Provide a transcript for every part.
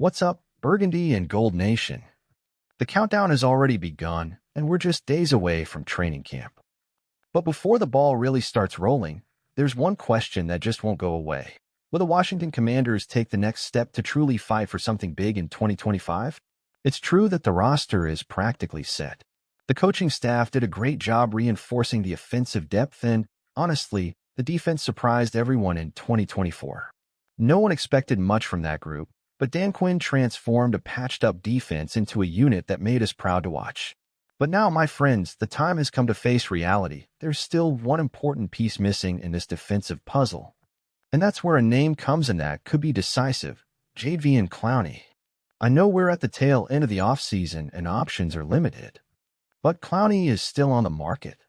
What's up, Burgundy and Gold Nation? The countdown has already begun, and we're just days away from training camp. But before the ball really starts rolling, there's one question that just won't go away. Will the Washington Commanders take the next step to truly fight for something big in 2025? It's true that the roster is practically set. The coaching staff did a great job reinforcing the offensive depth, and, honestly, the defense surprised everyone in 2024. No one expected much from that group, but Dan Quinn transformed a patched-up defense into a unit that made us proud to watch. But now, my friends, the time has come to face reality. There's still one important piece missing in this defensive puzzle. And that's where a name comes in that could be decisive: Jadeveon Clowney. I know we're at the tail end of the offseason and options are limited, but Clowney is still on the market.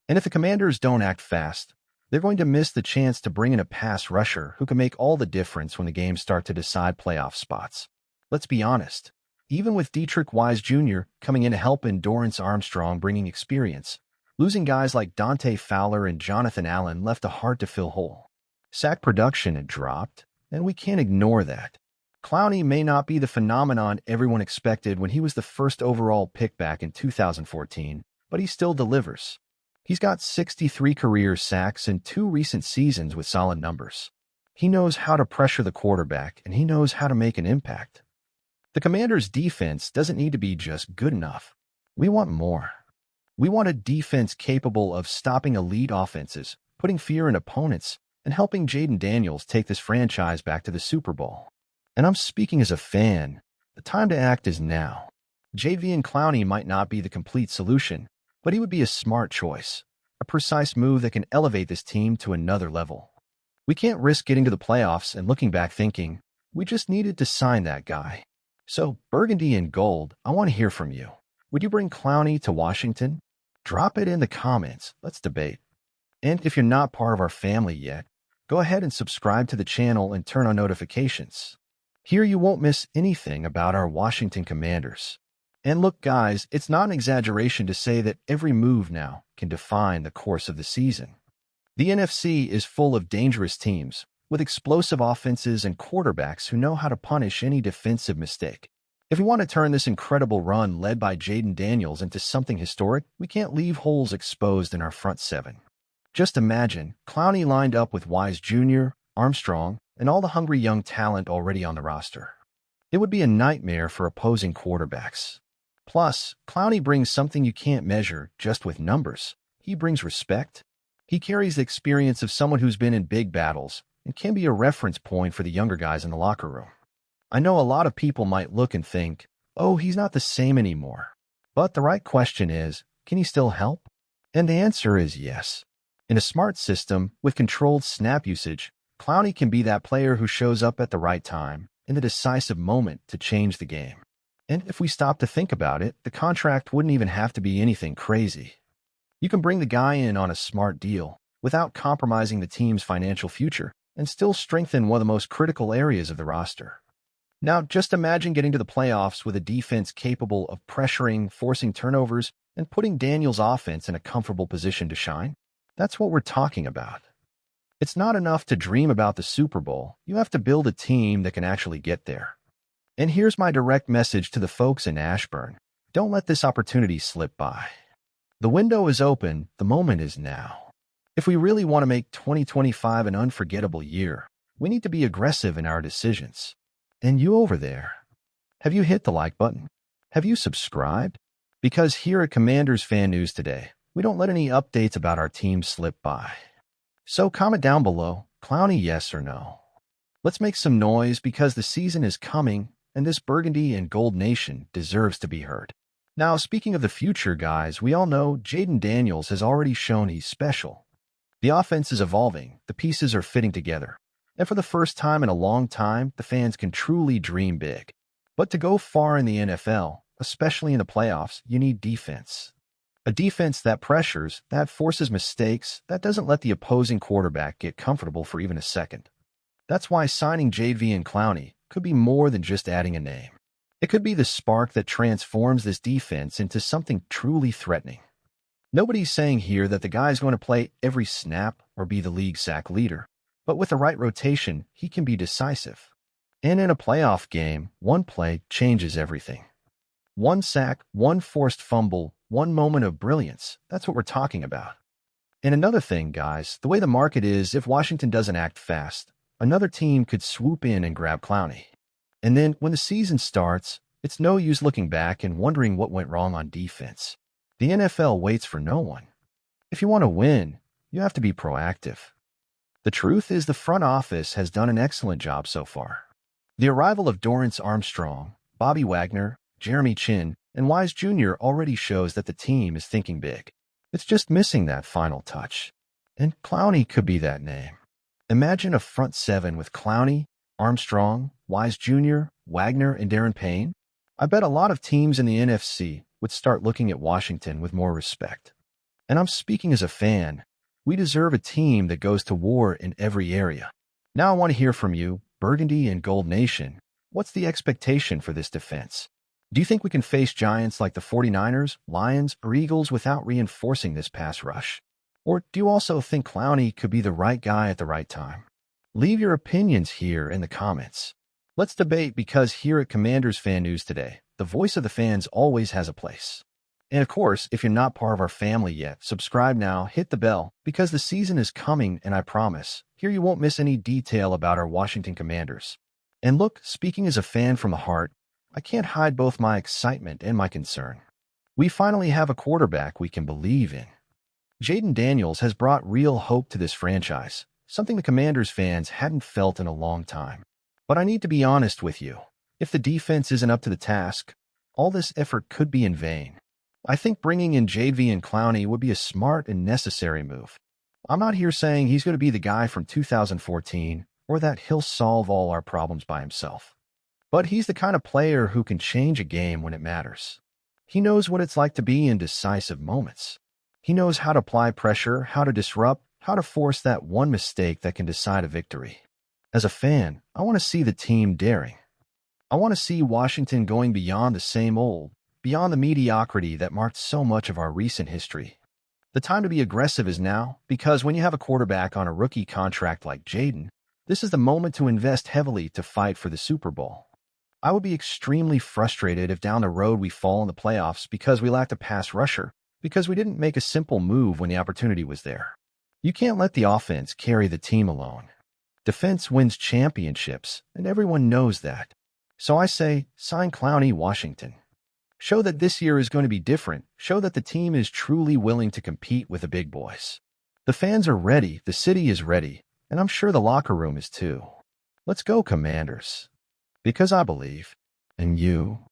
And if the Commanders don't act fast, they're going to miss the chance to bring in a pass rusher who can make all the difference when the games start to decide playoff spots. Let's be honest. Even with Dietrich Wise Jr. coming in to help and Dorrance Armstrong bringing experience, losing guys like Dante Fowler and Jonathan Allen left a hard-to-fill hole. Sack production had dropped, and we can't ignore that. Clowney may not be the phenomenon everyone expected when he was the first overall pick back in 2014, but he still delivers. He's got 63 career sacks and 2 recent seasons with solid numbers. He knows how to pressure the quarterback, and he knows how to make an impact. The Commanders' defense doesn't need to be just good enough. We want more. We want a defense capable of stopping elite offenses, putting fear in opponents, and helping Jaden Daniels take this franchise back to the Super Bowl. And I'm speaking as a fan. The time to act is now. Jadeveon Clowney might not be the complete solution, but he would be a smart choice, a precise move that can elevate this team to another level. We can't risk getting to the playoffs and looking back thinking, we just needed to sign that guy. So, Burgundy and Gold, I want to hear from you. Would you bring Clowney to Washington? Drop it in the comments. Let's debate. And if you're not part of our family yet, go ahead and subscribe to the channel and turn on notifications. Here you won't miss anything about our Washington Commanders. And look, guys, it's not an exaggeration to say that every move now can define the course of the season. The NFC is full of dangerous teams, with explosive offenses and quarterbacks who know how to punish any defensive mistake. If we want to turn this incredible run led by Jaden Daniels into something historic, we can't leave holes exposed in our front seven. Just imagine Clowney lined up with Wise Jr., Armstrong, and all the hungry young talent already on the roster. It would be a nightmare for opposing quarterbacks. Plus, Clowney brings something you can't measure just with numbers. He brings respect. He carries the experience of someone who's been in big battles and can be a reference point for the younger guys in the locker room. I know a lot of people might look and think, oh, he's not the same anymore. But the right question is, can he still help? And the answer is yes. In a smart system with controlled snap usage, Clowney can be that player who shows up at the right time, in the decisive moment to change the game. And if we stop to think about it, the contract wouldn't even have to be anything crazy. You can bring the guy in on a smart deal without compromising the team's financial future and still strengthen one of the most critical areas of the roster. Now, just imagine getting to the playoffs with a defense capable of pressuring, forcing turnovers, and putting Daniels' offense in a comfortable position to shine. That's what we're talking about. It's not enough to dream about the Super Bowl. You have to build a team that can actually get there. And here's my direct message to the folks in Ashburn. Don't let this opportunity slip by. The window is open. The moment is now. If we really want to make 2025 an unforgettable year, we need to be aggressive in our decisions. And you over there, have you hit the like button? Have you subscribed? Because here at Commanders Fan News Today, we don't let any updates about our team slip by. So comment down below, Clowney yes or no. Let's make some noise because the season is coming and this Burgundy and Gold Nation deserves to be heard. Now, speaking of the future, guys, we all know Jaden Daniels has already shown he's special. The offense is evolving, the pieces are fitting together, and for the first time in a long time, the fans can truly dream big. But to go far in the NFL, especially in the playoffs, you need defense. A defense that pressures, that forces mistakes, that doesn't let the opposing quarterback get comfortable for even a second. That's why signing Jadeveon Clowney could be more than just adding a name. It could be the spark that transforms this defense into something truly threatening. Nobody's saying here that the guy's going to play every snap or be the league sack leader, but with the right rotation, he can be decisive. And in a playoff game, one play changes everything. One sack, one forced fumble, one moment of brilliance. That's what we're talking about. And another thing, guys, the way the market is, if Washington doesn't act fast, another team could swoop in and grab Clowney. And then when the season starts, it's no use looking back and wondering what went wrong on defense. The NFL waits for no one. If you want to win, you have to be proactive. The truth is the front office has done an excellent job so far. The arrival of Dorrance Armstrong, Bobby Wagner, Jeremy Chin, and Wise Jr. already shows that the team is thinking big. It's just missing that final touch. And Clowney could be that name. Imagine a front seven with Clowney, Armstrong, Wise Jr., Wagner, and Darren Payne. I bet a lot of teams in the NFC would start looking at Washington with more respect. And I'm speaking as a fan. We deserve a team that goes to war in every area. Now I want to hear from you, Burgundy and Gold Nation. What's the expectation for this defense? Do you think we can face giants like the 49ers, Lions, or Eagles without reinforcing this pass rush? Or do you also think Clowney could be the right guy at the right time? Leave your opinions here in the comments. Let's debate, because here at Commanders Fan News Today, the voice of the fans always has a place. And of course, if you're not part of our family yet, subscribe now, hit the bell, because the season is coming, and I promise, here you won't miss any detail about our Washington Commanders. And look, speaking as a fan from the heart, I can't hide both my excitement and my concern. We finally have a quarterback we can believe in. Jaden Daniels has brought real hope to this franchise, something the Commanders fans hadn't felt in a long time. But I need to be honest with you. If the defense isn't up to the task, all this effort could be in vain. I think bringing in JV and Clowney would be a smart and necessary move. I'm not here saying he's going to be the guy from 2014 or that he'll solve all our problems by himself. But he's the kind of player who can change a game when it matters. He knows what it's like to be in decisive moments. He knows how to apply pressure, how to disrupt, how to force that one mistake that can decide a victory. As a fan, I want to see the team daring. I want to see Washington going beyond the same old, beyond the mediocrity that marked so much of our recent history. The time to be aggressive is now, because when you have a quarterback on a rookie contract like Jaden, this is the moment to invest heavily to fight for the Super Bowl. I would be extremely frustrated if down the road we fall in the playoffs because we lacked a pass rusher, because we didn't make a simple move when the opportunity was there. You can't let the offense carry the team alone. Defense wins championships, and everyone knows that. So I say, sign Clowney, Washington. Show that this year is going to be different. Show that the team is truly willing to compete with the big boys. The fans are ready, the city is ready, and I'm sure the locker room is too. Let's go, Commanders. Because I believe in you.